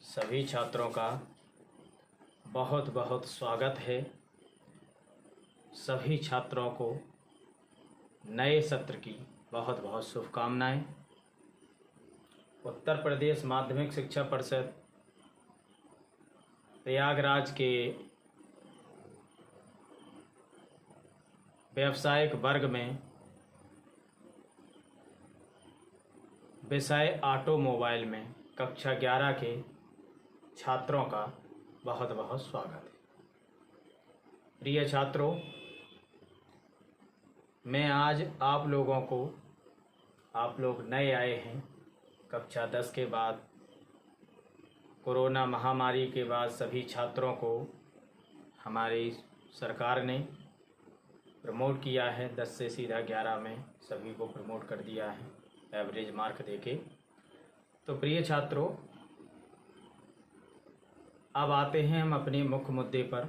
सभी छात्रों का बहुत बहुत स्वागत है। सभी छात्रों को नए सत्र की बहुत बहुत शुभकामनाएं। उत्तर प्रदेश माध्यमिक शिक्षा परिषद प्रयागराज के व्यावसायिक वर्ग में विषय ऑटोमोबाइल में कक्षा 11 के छात्रों का बहुत बहुत स्वागत है। प्रिय छात्रों, मैं आज आप लोगों को, आप लोग नए आए हैं कक्षा 10 के बाद, कोरोना महामारी के बाद सभी छात्रों को हमारी सरकार ने प्रमोट किया है। 10 से सीधा 11 में सभी को प्रमोट कर दिया है एवरेज मार्क देके। तो प्रिय छात्रों, अब आते हैं हम अपने मुख्य मुद्दे पर।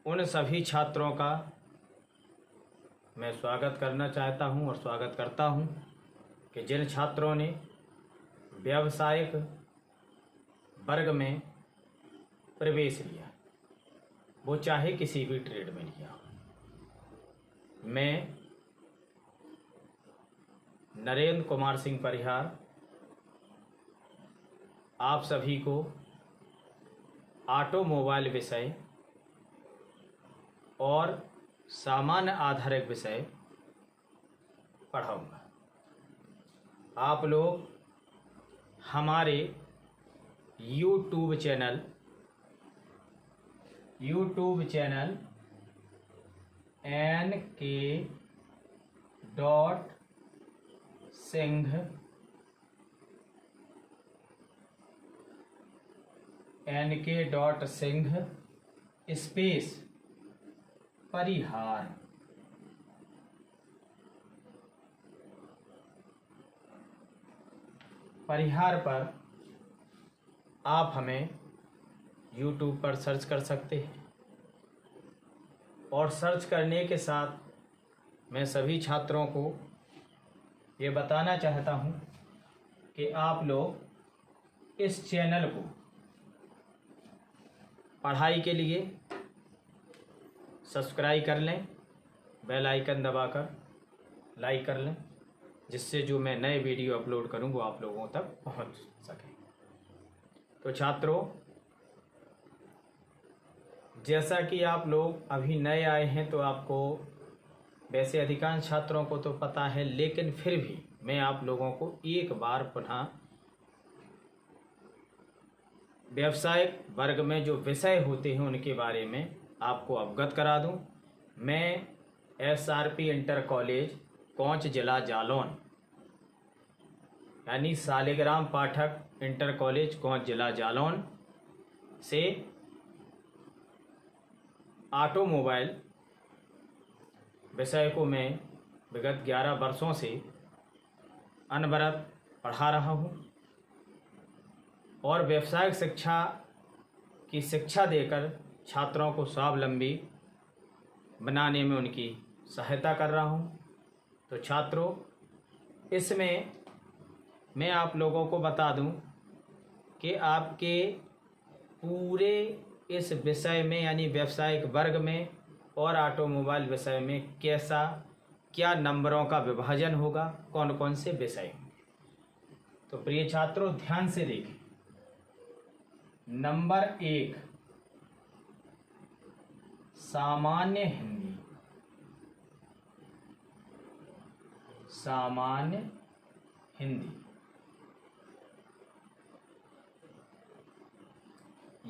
उन सभी छात्रों का मैं स्वागत करना चाहता हूं और स्वागत करता हूं कि जिन छात्रों ने व्यावसायिक वर्ग में प्रवेश लिया, वो चाहे किसी भी ट्रेड में लिया हो। मैं नरेंद्र कुमार सिंह परिहार आप सभी को ऑटोमोबाइल विषय और सामान्य आधारित विषय पढ़ाऊंगा। आप लोग हमारे यूट्यूब चैनल NK.Singh स्पेस परिहार पर आप हमें YouTube पर सर्च कर सकते हैं। और सर्च करने के साथ मैं सभी छात्रों को ये बताना चाहता हूँ कि आप लोग इस चैनल को पढ़ाई के लिए सब्सक्राइब कर लें, बेल आइकन दबाकर लाइक कर लें, जिससे जो मैं नए वीडियो अपलोड करूं वो आप लोगों तक पहुंच सके। तो छात्रों, जैसा कि आप लोग अभी नए आए हैं तो आपको वैसे अधिकांश छात्रों को तो पता है, लेकिन फिर भी मैं आप लोगों को एक बार पुनः व्यावसायिक वर्ग में जो विषय होते हैं उनके बारे में आपको अवगत करा दूं। मैं SRP इंटर कॉलेज कोंच जिला जालौन, यानी शालिग्राम पाठक इंटर कॉलेज कोंच जिला जालौन से ऑटोमोबाइल विषय को मैं विगत 11 वर्षों से अनवरत पढ़ा रहा हूँ और व्यावसायिक शिक्षा की शिक्षा देकर छात्रों को स्वावलंबी बनाने में उनकी सहायता कर रहा हूँ। तो छात्रों, इसमें मैं आप लोगों को बता दूं कि आपके पूरे इस विषय में यानी व्यावसायिक वर्ग में और ऑटोमोबाइल विषय में क्या नंबरों का विभाजन होगा, कौन कौन से विषय होंगे। तो प्रिय छात्रों, ध्यान से देखें। नंबर 1 सामान्य हिंदी।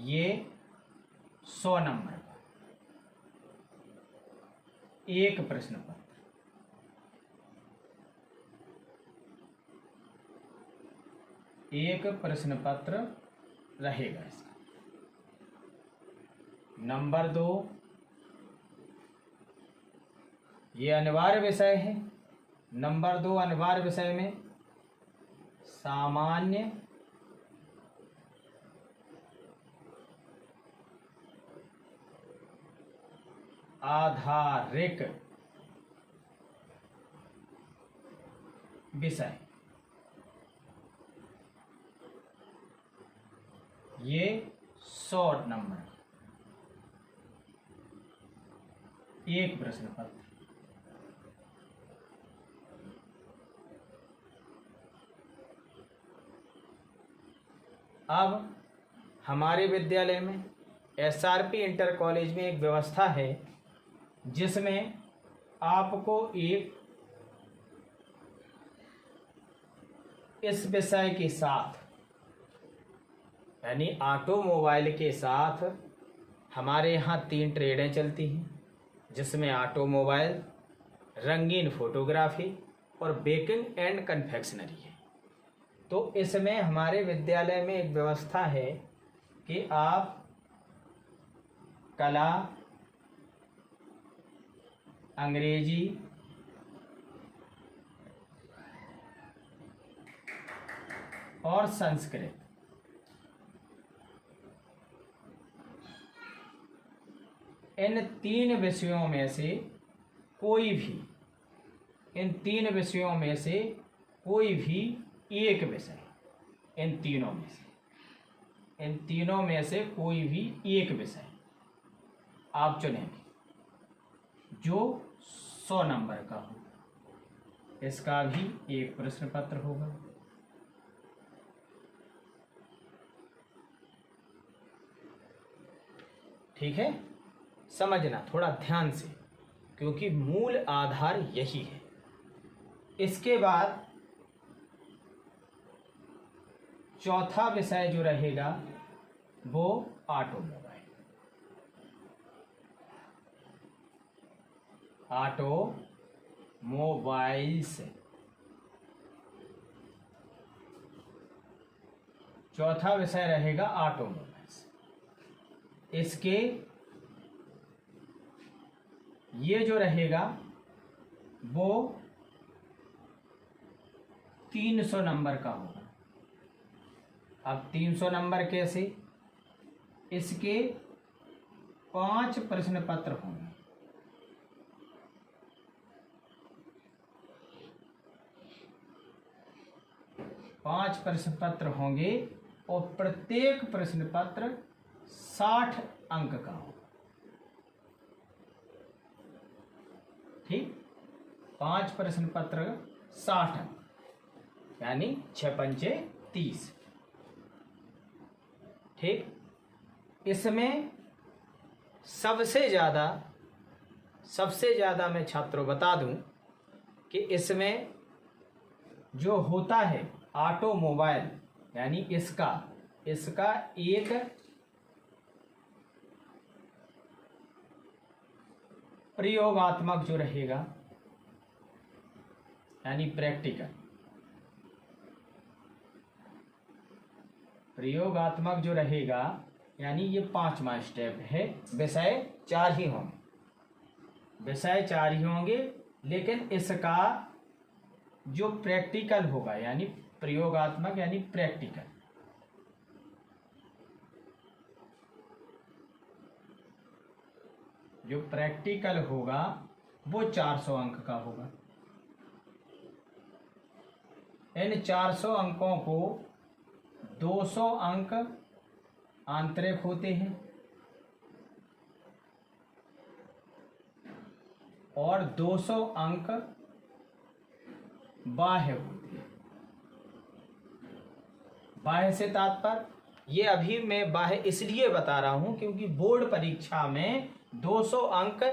ये 100 नंबर का एक प्रश्न पत्र रहेगा इसका। नंबर 2 ये अनिवार्य विषय है। नंबर 2 अनिवार्य विषय में सामान्य आधारिक विषय। ये 100 नंबर एक प्रश्न पत्र। अब हमारे विद्यालय में SRP इंटर कॉलेज में एक व्यवस्था है जिसमें आपको एक इस विषय के साथ यानी ऑटोमोबाइल के साथ हमारे यहाँ 3 ट्रेडें चलती हैं, जिसमें ऑटोमोबाइल, रंगीन फोटोग्राफी और बेकिंग एंड कन्फेक्शनरी है। तो इसमें हमारे विद्यालय में एक व्यवस्था है कि आप कला, अंग्रेजी, और संस्कृत इन 3 विषयों में से कोई भी इन 3 विषयों में से कोई भी एक विषय इन तीनों में से कोई भी एक विषय आप चुनेंगे जो 100 नंबर का हो। इसका भी एक प्रश्न पत्र होगा। ठीक है, समझना थोड़ा ध्यान से, क्योंकि मूल आधार यही है। इसके बाद चौथा विषय जो रहेगा वो ऑटोमोबाइल्स। चौथा विषय रहेगा ऑटोमोबाइल्स। इसके ये जो रहेगा वो 300 नंबर का होगा। अब 300 नंबर कैसे? इसके 5 प्रश्न पत्र होंगे। 5 प्रश्न पत्र होंगे और प्रत्येक प्रश्न पत्र 60 अंक का होगा। ठीक, 5 प्रश्न पत्र 60 अंक, यानी 6 पंचे 30। ठीक, इसमें सबसे ज़्यादा मैं छात्रों बता दूं कि इसमें जो होता है ऑटोमोबाइल, यानी इसका एक प्रयोगात्मक जो रहेगा, यानी प्रयोगात्मक जो रहेगा, यानी ये 5वां स्टेप है। विषय 4 ही होंगे, लेकिन इसका जो प्रैक्टिकल होगा, यानी प्रयोगात्मक यानी प्रैक्टिकल, जो प्रैक्टिकल होगा वो 400 अंक का होगा। इन 400 अंकों को 200 अंक आंतरिक होते हैं और 200 अंक बाह्य होते हैं। बाह्य से तात्पर्य, ये अभी मैं बाह्य इसलिए बता रहा हूं क्योंकि बोर्ड परीक्षा में 200 अंक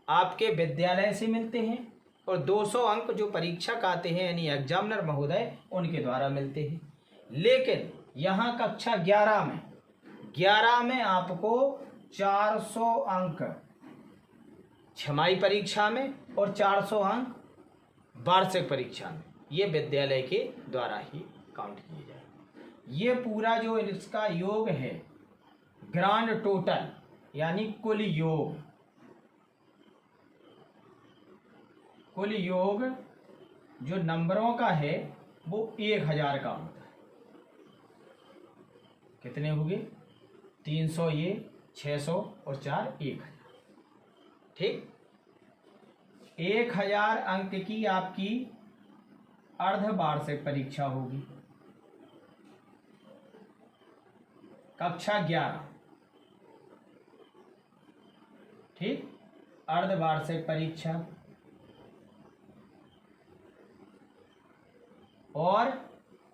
आपके विद्यालय से मिलते हैं और 200 अंक जो परीक्षक आते हैं यानी एग्जामिनर महोदय उनके द्वारा मिलते हैं। लेकिन यहाँ कक्षा 11 में आपको 400 अंक छमाही परीक्षा में और 400 अंक वार्षिक परीक्षा में, ये विद्यालय के द्वारा ही काउंट किए जाए। ये पूरा जो इसका योग है, ग्रांड टोटल यानी कुल योग जो नंबरों का है वो 1000 का होता है। कितने हो गए? 300 ये, 600 और 4 1000। ठीक, 1000 अंक की आपकी अर्धवार्षिक परीक्षा होगी। कक्षा 11, ठीक, अर्धवार्षिक परीक्षा, और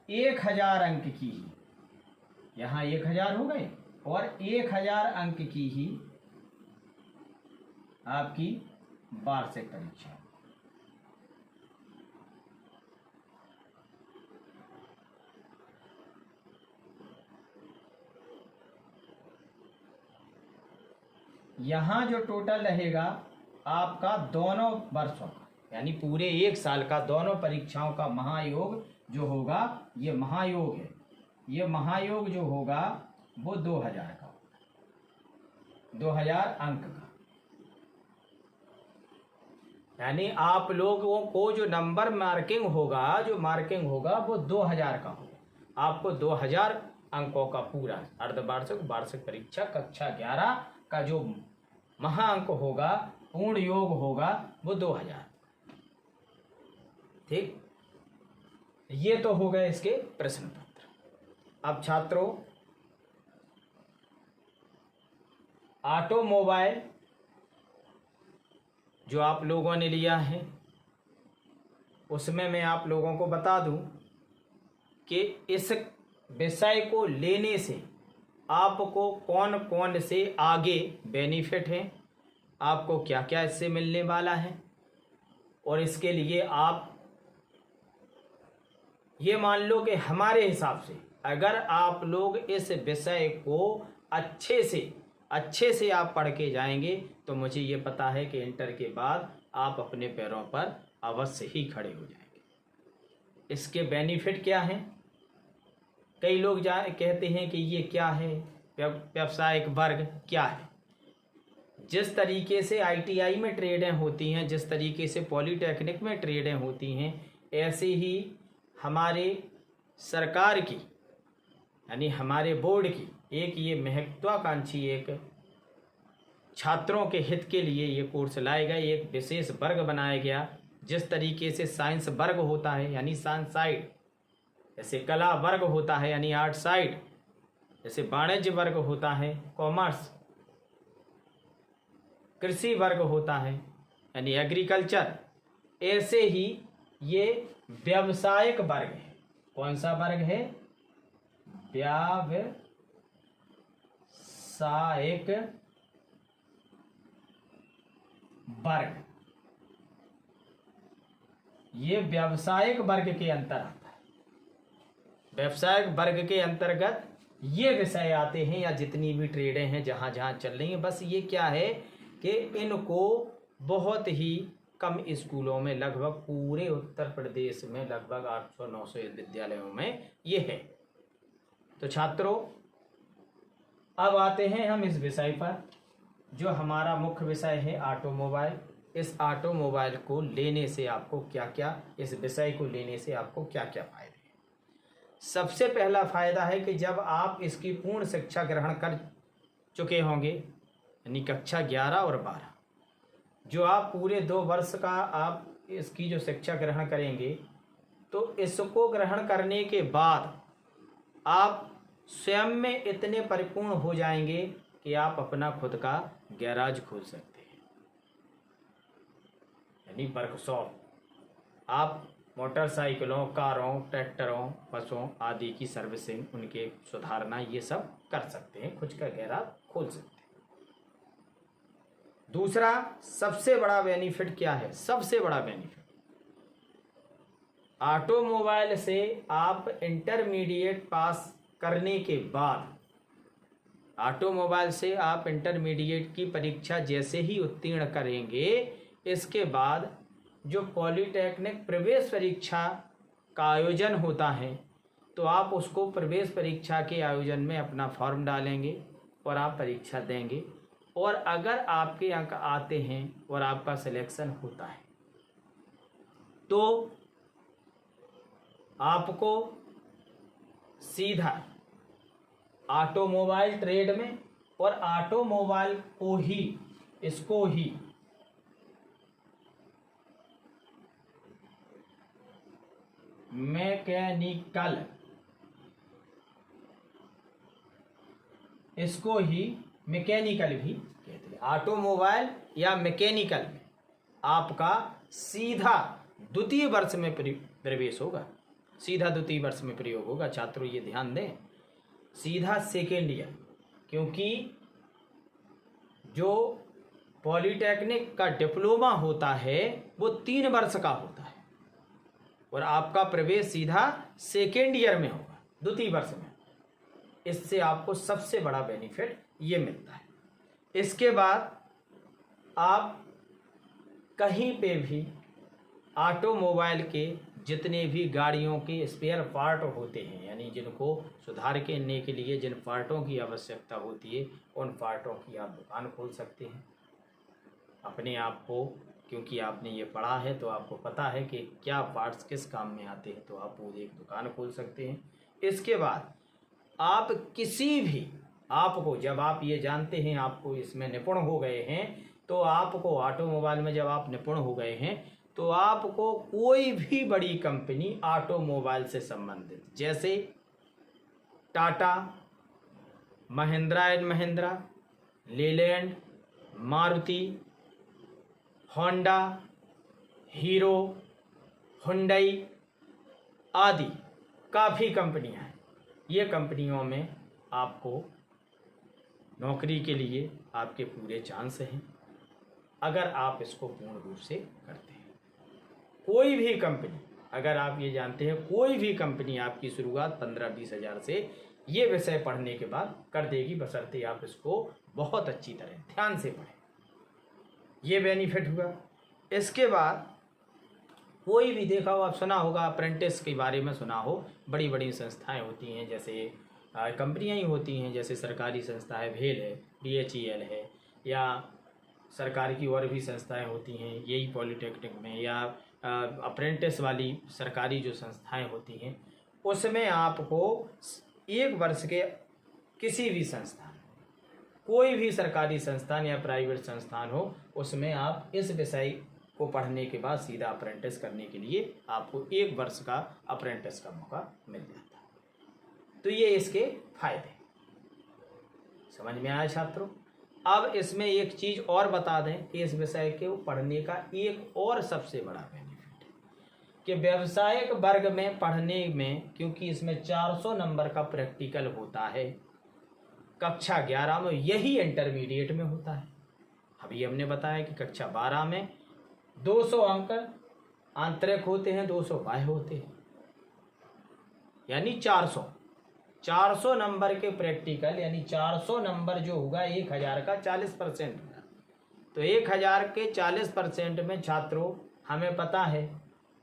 1000 अंक की ही, यहाँ 1000 हो गए, और 1000 अंक की ही आपकी वार्षिक परीक्षा। यहाँ जो टोटल रहेगा आपका दोनों वर्षों का, यानी पूरे 1 साल का दोनों परीक्षाओं का महायोग जो होगा, ये महायोग है, ये महायोग जो होगा वो 2000 का, 2000 अंक का। यानी आप लोगों को जो नंबर मार्किंग होगा, जो मार्किंग होगा वो 2000 का होगा। आपको 2000 अंकों का पूरा अर्धवार्षिक वार्षिक परीक्षा कक्षा 11 का जो महाअंक होगा, पूर्ण योग होगा, वो 2000। ठीक, ये तो हो गए इसके प्रश्न पत्र। अब छात्रों, ऑटोमोबाइल जो आप लोगों ने लिया है, उसमें मैं आप लोगों को बता दूं कि इस विषय को लेने से आपको कौन कौन से आगे बेनिफिट हैं, आपको क्या क्या इससे मिलने वाला है, और इसके लिए आप ये मान लो कि हमारे हिसाब से अगर आप लोग इस विषय को अच्छे से आप पढ़ के जाएंगे तो मुझे ये पता है कि इंटर के बाद आप अपने पैरों पर अवश्य ही खड़े हो जाएंगे। इसके बेनिफिट क्या हैं? कई लोग कहते हैं कि ये क्या है, व्यावसायिक वर्ग क्या है। जिस तरीके से ITI में ट्रेडें होती हैं, जिस तरीके से पॉलीटेक्निक में ट्रेडें होती हैं, ऐसे ही हमारे सरकार की यानी हमारे बोर्ड की एक ये महत्वाकांक्षी एक छात्रों के हित के लिए ये कोर्स लाए गए, एक विशेष वर्ग बनाया गया। जिस तरीके से साइंस वर्ग होता है यानी साइंस साइड, जैसे कला वर्ग होता है यानी आर्ट साइड, जैसे वाणिज्य वर्ग होता है कॉमर्स, कृषि वर्ग होता है यानी एग्रीकल्चर, ऐसे ही ये व्यावसायिक वर्ग है। कौन सा वर्ग है? व्यावसायिक वर्ग। ये व्यावसायिक वर्ग के अंतर आता है। व्यावसायिक वर्ग के अंतर्गत ये विषय आते हैं, या जितनी भी ट्रेडें हैं जहां जहां चल रही हैं। बस ये क्या है कि इनको बहुत ही कम स्कूलों में, लगभग पूरे उत्तर प्रदेश में लगभग 800-900 विद्यालयों में ये है। तो छात्रों, अब आते हैं हम इस विषय पर जो हमारा मुख्य विषय है ऑटोमोबाइल। इस ऑटोमोबाइल को लेने से आपको क्या क्या, इस विषय को लेने से आपको क्या क्या फायदे हैं। सबसे पहला फायदा है कि जब आप इसकी पूर्ण शिक्षा ग्रहण कर चुके होंगे, यानी कक्षा 11 और 12, जो आप पूरे 2 वर्ष का आप इसकी जो शिक्षा ग्रहण करेंगे, तो इसको ग्रहण करने के बाद आप स्वयं में इतने परिपूर्ण हो जाएंगे कि आप अपना खुद का गैराज खोल सकते हैं, यानी वर्कशॉप। आप मोटरसाइकिलों, कारों, ट्रैक्टरों, बसों आदि की सर्विसिंग, उनके सुधारना, ये सब कर सकते हैं, खुद का गैराज खोल सकते हैं। दूसरा सबसे बड़ा बेनिफिट क्या है? सबसे बड़ा बेनिफिट, ऑटोमोबाइल से आप इंटरमीडिएट पास करने के बाद, ऑटोमोबाइल से आप इंटरमीडिएट की परीक्षा जैसे ही उत्तीर्ण करेंगे, इसके बाद जो पॉलीटेक्निक प्रवेश परीक्षा का आयोजन होता है, तो आप उसको प्रवेश परीक्षा के आयोजन में अपना फॉर्म डालेंगे और आप परीक्षा देंगे। और अगर आपके अंक आते हैं और आपका सिलेक्शन होता है, तो आपको सीधा ऑटोमोबाइल ट्रेड में, और ऑटोमोबाइल को ही, इसको ही मैकेनिकल इसको ही मैकेनिकल भी कहते हैं। ऑटोमोबाइल या मैकेनिकल में आपका सीधा द्वितीय वर्ष में प्रवेश होगा, सीधा द्वितीय वर्ष में प्रयोग होगा। छात्रों ये ध्यान दें, सीधा सेकेंड ईयर, क्योंकि जो पॉलीटेक्निक का डिप्लोमा होता है वो 3 वर्ष का होता है और आपका प्रवेश सीधा सेकेंड ईयर में होगा, द्वितीय वर्ष में। इससे आपको सबसे बड़ा बेनिफिट ये मिलता है। इसके बाद आप कहीं पे भी ऑटोमोबाइल के जितने भी गाड़ियों के स्पेयर पार्ट होते हैं, यानी जिनको सुधार करने के लिए जिन पार्टों की आवश्यकता होती है, उन पार्टों की आप दुकान खोल सकते हैं अपने आप को, क्योंकि आपने ये पढ़ा है तो आपको पता है कि क्या पार्ट्स किस काम में आते हैं, तो आप वो एक दुकान खोल सकते हैं। इसके बाद आप किसी भी, आपको जब आप ये जानते हैं आपको इसमें निपुण हो गए हैं, तो आपको ऑटोमोबाइल में जब आप निपुण हो गए हैं तो आपको कोई भी बड़ी कंपनी ऑटोमोबाइल से संबंधित, जैसे Tata, Mahindra and Mahindra, Leyland, Maruti, Honda, hero, Hyundai आदि काफ़ी कंपनियां हैं। ये कंपनियों में आपको नौकरी के लिए आपके पूरे चांस हैं अगर आप इसको पूर्ण रूप से करते हैं। कोई भी कंपनी, अगर आप ये जानते हैं कोई भी कंपनी आपकी शुरुआत 15-20 हज़ार से ये विषय पढ़ने के बाद कर देगी, बशर्ते आप इसको बहुत अच्छी तरह ध्यान से पढ़ें। ये बेनिफिट हुआ। इसके बाद कोई भी देखा हो, आप सुना होगा अप्रेंटिस के बारे में सुना हो, बड़ी बड़ी संस्थाएं होती हैं, जैसे कंपनियां ही होती हैं, जैसे सरकारी संस्था है भेल है, BHEL है, या सरकार की और भी संस्थाएं होती हैं यही पॉलीटेक्निक में, या अप्रेंटिस वाली सरकारी जो संस्थाएं होती हैं, उसमें आपको 1 वर्ष के किसी भी संस्थान, कोई भी सरकारी संस्थान या प्राइवेट संस्थान हो, उसमें आप इस विषय को पढ़ने के बाद सीधा अप्रेंटिस करने के लिए आपको 1 वर्ष का अप्रेंटिस का मौका मिल जाता है। तो ये इसके फायदे समझ में आया छात्रों। अब इसमें एक चीज़ और बता दें कि इस विषय के पढ़ने का एक और सबसे बड़ा बेनिफिट है कि व्यावसायिक वर्ग में पढ़ने में, क्योंकि इसमें 400 नंबर का प्रैक्टिकल होता है, कक्षा 11 में, यही इंटरमीडिएट में होता है। अभी हमने बताया कि कक्षा 12 में 200 अंक आंतरिक होते हैं, 200 बाह्य होते हैं, यानी 400 नंबर के प्रैक्टिकल, यानी 400 नंबर जो होगा 1000 का 40% होगा। तो 1000 के 40% में छात्रों हमें पता है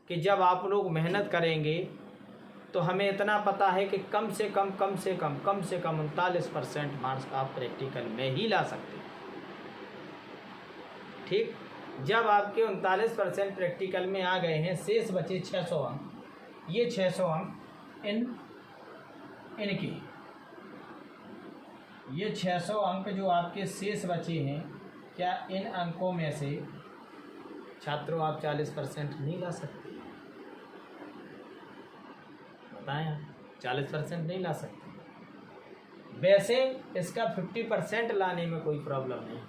कि जब आप लोग मेहनत करेंगे तो हमें इतना पता है कि कम से कम 39% मार्क्स आप प्रैक्टिकल में ही ला सकते हैं। ठीक, जब आपके 39% प्रैक्टिकल में आ गए हैं, शेष बचे 600 अंक। ये 600 अंक इनकी, ये 600 अंक जो आपके शेष बचे हैं, क्या इन अंकों में से छात्रों आप 40% नहीं ला सकते? बताएं आप, 40% नहीं ला सकते। वैसे इसका 50% लाने में कोई प्रॉब्लम नहीं।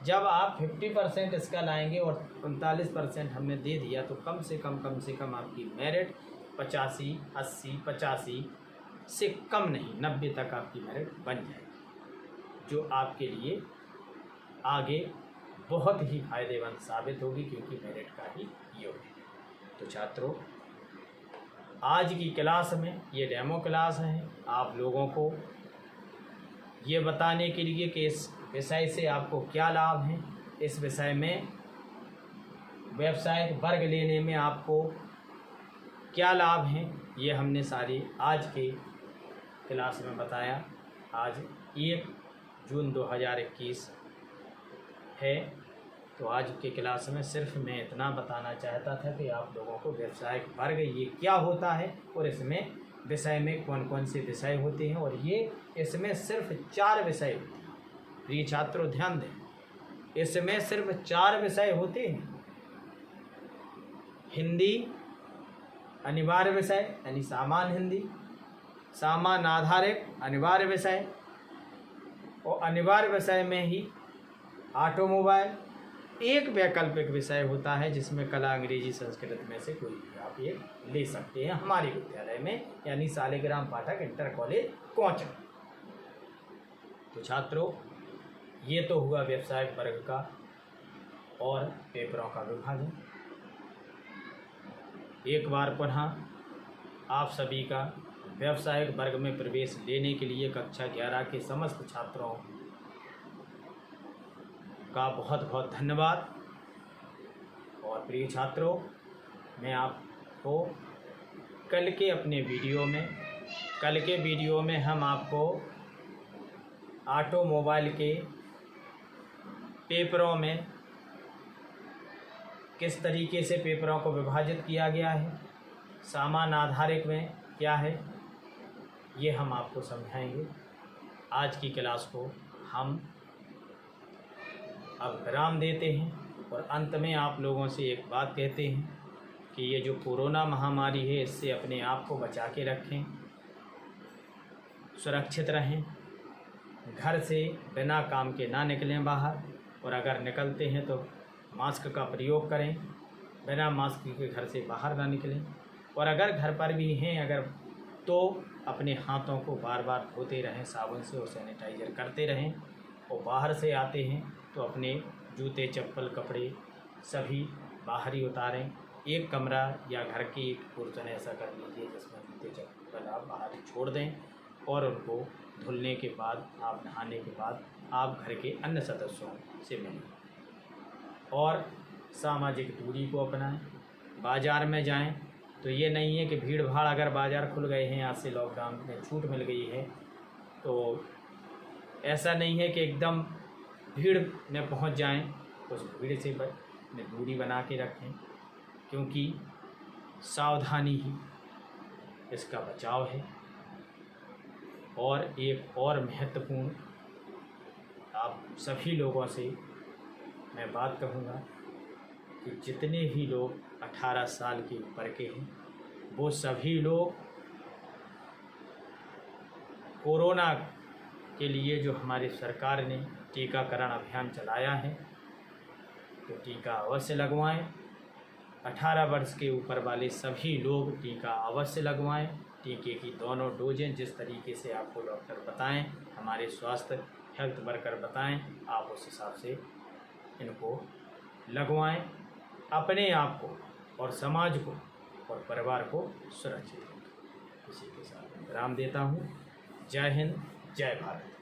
जब आप 50% इसका लाएंगे और 39% हमने दे दिया, तो कम से कम आपकी मेरिट 85, 80, 85 से कम नहीं, 90 तक आपकी मेरिट बन जाएगी, जो आपके लिए आगे बहुत ही फायदेमंद साबित होगी, क्योंकि मेरिट का ही योग है। तो छात्रों, आज की क्लास में, ये डेमो क्लास है, आप लोगों को ये बताने के लिए कि इस विषय से आपको क्या लाभ है, इस विषय में व्यावसायिक वर्ग लेने में आपको क्या लाभ हैं, ये हमने सारी आज के क्लास में बताया। आज 1 जून 2021 है, तो आज के क्लास में सिर्फ मैं इतना बताना चाहता था कि आप लोगों को व्यावसायिक वर्ग ये क्या होता है और इसमें विषय में कौन कौन से विषय होते हैं, और ये इसमें सिर्फ 4 विषय होते हैं। प्रिय छात्रों ध्यान दें, इसमें सिर्फ 4 विषय होते हैं। हिंदी अनिवार्य विषय यानी सामान्य हिंदी, सामान्य आधारित अनिवार्य विषय, और अनिवार्य विषय में ही ऑटोमोबाइल एक वैकल्पिक विषय होता है जिसमें कला, अंग्रेजी, संस्कृत में से कोई भी आप एक ले सकते हैं हमारे विद्यालय में, यानी शालिग्राम पाठक इंटर कॉलेज कोंच। तो छात्रों, ये तो हुआ व्यावसायिक वर्ग का और पेपरों का विभाजन। एक बार पुनः आप सभी का व्यावसायिक वर्ग में प्रवेश लेने के लिए कक्षा 11 के समस्त छात्रों का बहुत बहुत धन्यवाद। और प्रिय छात्रों, मैं आपको कल के वीडियो में हम आपको ऑटोमोबाइल के पेपरों में किस तरीके से पेपरों को विभाजित किया गया है, सामान आधारित में क्या है, ये हम आपको समझाएंगे। आज की क्लास को हम अब विराम देते हैं और अंत में आप लोगों से एक बात कहते हैं कि ये जो कोरोना महामारी है, इससे अपने आप को बचा के रखें, सुरक्षित रहें, घर से बिना काम के ना निकलें बाहर, और अगर निकलते हैं तो मास्क का प्रयोग करें, बिना मास्क के घर से बाहर ना निकलें, और अगर घर पर भी हैं तो अपने हाथों को बार बार धोते रहें साबुन से और सैनिटाइज़र करते रहें, और बाहर से आते हैं तो अपने जूते, चप्पल, कपड़े सभी बाहर ही उतारें। एक कमरा या घर की एक पोर्शन ऐसा कर लीजिए जिसमें जूते, चप्पल आप बाहर छोड़ दें, और उनको धुलने के बाद, आप नहाने के बाद आप घर के अन्य सदस्यों से मिलें और सामाजिक दूरी को अपनाएं। बाज़ार में जाएं तो ये नहीं है कि भीड़ भाड़, अगर बाज़ार खुल गए हैं आज से, लॉकडाउन में छूट मिल गई है, तो ऐसा नहीं है कि एकदम भीड़ में पहुंच जाएं। उस भीड़ से दूरी बना के रखें, क्योंकि सावधानी ही इसका बचाव है। और एक और महत्वपूर्ण आप सभी लोगों से मैं बात कहूँगा कि जितने भी लोग 18 साल के ऊपर के हैं, वो सभी लोग कोरोना के लिए जो हमारी सरकार ने टीकाकरण अभियान चलाया है, तो टीका अवश्य लगवाएं। 18 वर्ष के ऊपर वाले सभी लोग टीका अवश्य लगवाएं। टीके की दोनों डोजें जिस तरीके से आपको डॉक्टर बताएं, हमारे स्वास्थ्य हेल्थ वर्कर बताएं, आप उस हिसाब से इनको लगवाएं। अपने आप को और समाज को और परिवार को सुरक्षित रखें। इसी के साथ विराम देता हूँ। जय हिंद, जय भारत।